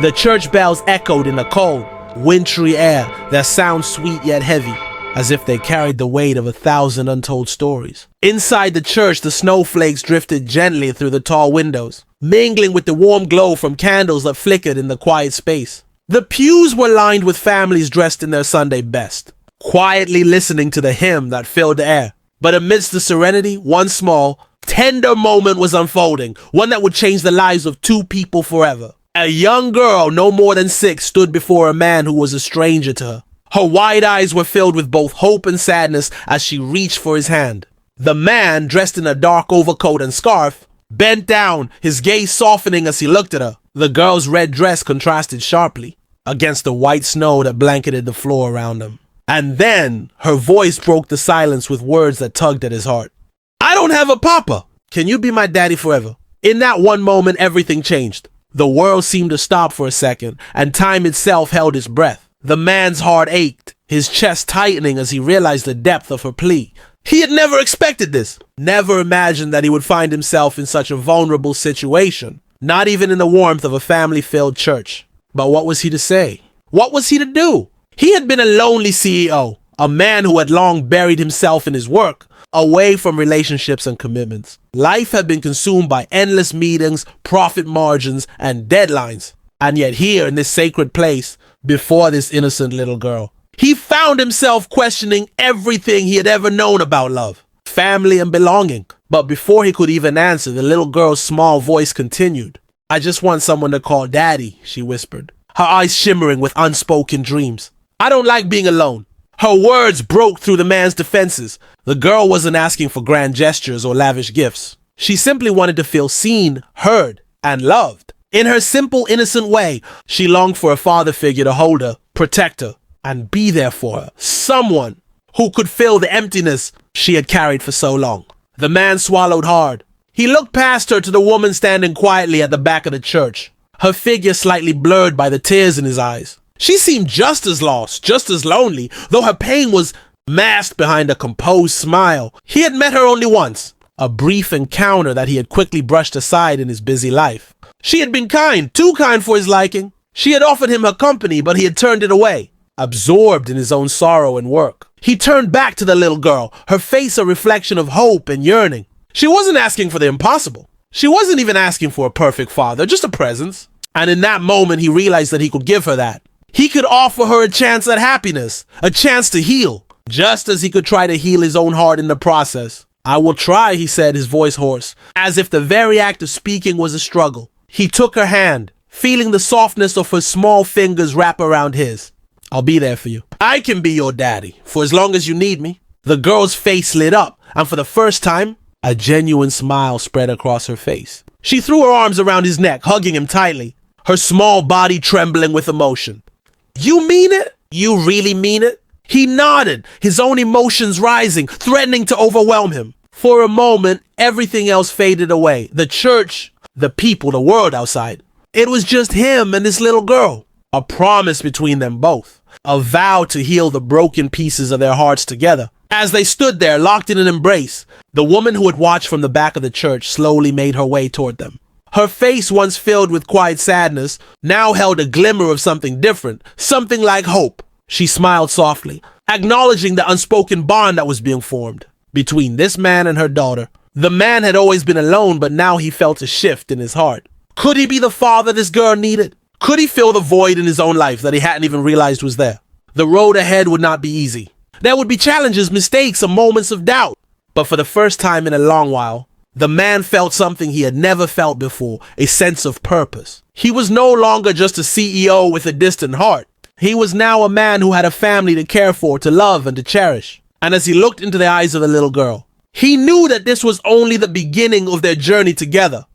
The church bells echoed in the cold, wintry air that sounded sweet yet heavy, as if they carried the weight of 1,000 untold stories. Inside the church, the snowflakes drifted gently through the tall windows, mingling with the warm glow from candles that flickered in the quiet space. The pews were lined with families dressed in their Sunday best, quietly listening to the hymn that filled the air. But amidst the serenity, one small, tender moment was unfolding, one that would change the lives of two people forever. A young girl, no more than 6, stood before a man who was a stranger to her. Her wide eyes were filled with both hope and sadness as she reached for his hand. The man, dressed in a dark overcoat and scarf, bent down, his gaze softening as he looked at her. The girl's red dress contrasted sharply against the white snow that blanketed the floor around them. And then her voice broke the silence with words that tugged at his heart. "I don't have a papa. Can you be my daddy forever?" In that one moment, everything changed. The world seemed to stop for a second, and time itself held its breath. The man's heart ached, his chest tightening as he realized the depth of her plea. He had never expected this, never imagined that he would find himself in such a vulnerable situation, not even in the warmth of a family-filled church. But what was he to say? What was he to do? He had been a lonely CEO, a man who had long buried himself in his work, away from relationships and commitments. Life had been consumed by endless meetings, profit margins, and deadlines. And yet here in this sacred place, before this innocent little girl, he found himself questioning everything he had ever known about love, family, and belonging. But before he could even answer, the little girl's small voice continued. "I just want someone to call daddy," she whispered, her eyes shimmering with unspoken dreams. "I don't like being alone." Her words broke through the man's defenses. The girl wasn't asking for grand gestures or lavish gifts. She simply wanted to feel seen, heard, and loved. In her simple, innocent way, she longed for a father figure to hold her, protect her, and be there for her. Someone who could fill the emptiness she had carried for so long. The man swallowed hard. He looked past her to the woman standing quietly at the back of the church, her figure slightly blurred by the tears in his eyes. She seemed just as lost, just as lonely, though her pain was masked behind a composed smile. He had met her only once, a brief encounter that he had quickly brushed aside in his busy life. She had been kind, too kind for his liking. She had offered him her company, but he had turned it away, absorbed in his own sorrow and work. He turned back to the little girl, her face a reflection of hope and yearning. She wasn't asking for the impossible. She wasn't even asking for a perfect father, just a presence. And in that moment, he realized that he could give her that. He could offer her a chance at happiness, a chance to heal, just as he could try to heal his own heart in the process. "I will try," he said, his voice hoarse, as if the very act of speaking was a struggle. He took her hand, feeling the softness of her small fingers wrap around his. "I'll be there for you. I can be your daddy, for as long as you need me." The girl's face lit up, and for the first time, a genuine smile spread across her face. She threw her arms around his neck, hugging him tightly, her small body trembling with emotion. "You mean it? You really mean it?" He nodded, his own emotions rising, threatening to overwhelm him. For a moment, everything else faded away. The church, the people, the world outside. It was just him and this little girl. A promise between them both. A vow to heal the broken pieces of their hearts together. As they stood there, locked in an embrace, the woman who had watched from the back of the church slowly made her way toward them. Her face, once filled with quiet sadness, now held a glimmer of something different, something like hope. She smiled softly, acknowledging the unspoken bond that was being formed between this man and her daughter. The man had always been alone, but now he felt a shift in his heart. Could he be the father this girl needed? Could he fill the void in his own life that he hadn't even realized was there? The road ahead would not be easy. There would be challenges, mistakes, and moments of doubt. But for the first time in a long while, the man felt something he had never felt before, a sense of purpose. He was no longer just a CEO with a distant heart. He was now a man who had a family to care for, to love, and to cherish. And as he looked into the eyes of the little girl, he knew that this was only the beginning of their journey together.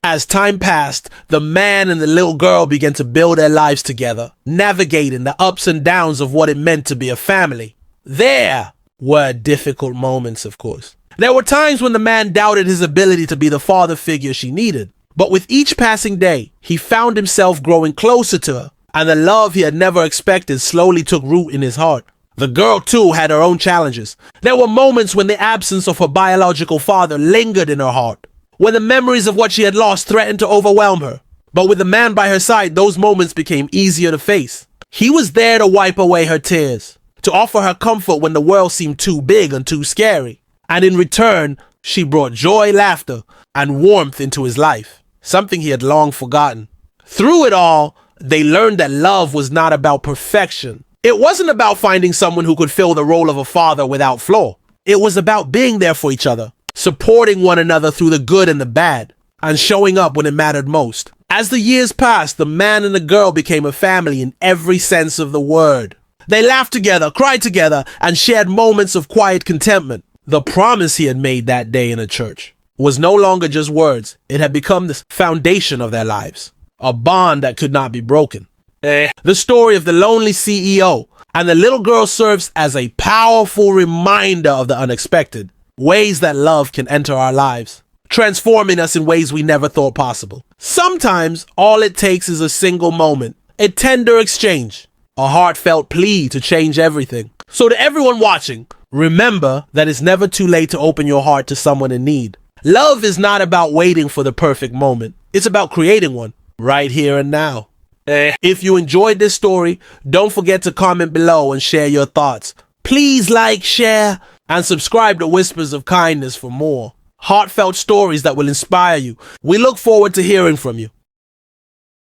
As time passed, the man and the little girl began to build their lives together, navigating the ups and downs of what it meant to be a family. There were difficult moments, of course. There were times when the man doubted his ability to be the father figure she needed. But with each passing day, he found himself growing closer to her, and the love he had never expected slowly took root in his heart. The girl, too, had her own challenges. There were moments when the absence of her biological father lingered in her heart, when the memories of what she had lost threatened to overwhelm her. But with the man by her side, those moments became easier to face. He was there to wipe away her tears, to offer her comfort when the world seemed too big and too scary. And in return, she brought joy, laughter, and warmth into his life, something he had long forgotten. Through it all, they learned that love was not about perfection. It wasn't about finding someone who could fill the role of a father without flaw. It was about being there for each other, supporting one another through the good and the bad, and showing up when it mattered most. As the years passed, the man and the girl became a family in every sense of the word. They laughed together, cried together, and shared moments of quiet contentment. The promise he had made that day in a church was no longer just words. It had become the foundation of their lives, a bond that could not be broken. The story of the lonely CEO and the little girl serves as a powerful reminder of the unexpected, ways that love can enter our lives, transforming us in ways we never thought possible. Sometimes all it takes is a single moment, a tender exchange, a heartfelt plea to change everything. So to everyone watching, remember that it's never too late to open your heart to someone in need. Love is not about waiting for the perfect moment. It's about creating one right here and now. If you enjoyed this story, don't forget to comment below and share your thoughts. Please like, share, and subscribe to Whispers of Kindness for more heartfelt stories that will inspire you. We look forward to hearing from you.